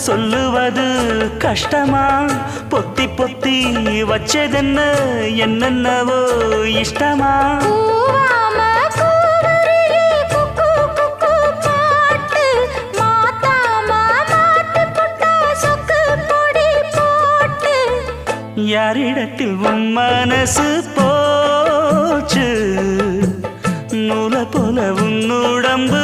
சொல்லுவது கஷ்டமா பொத்தி பொத்தி வச்சதென்ன என்னென்னவோ இஷ்டமா யாரிடத்தில் உன் மனசு போச்சு நூலை போல உன் உடம்பு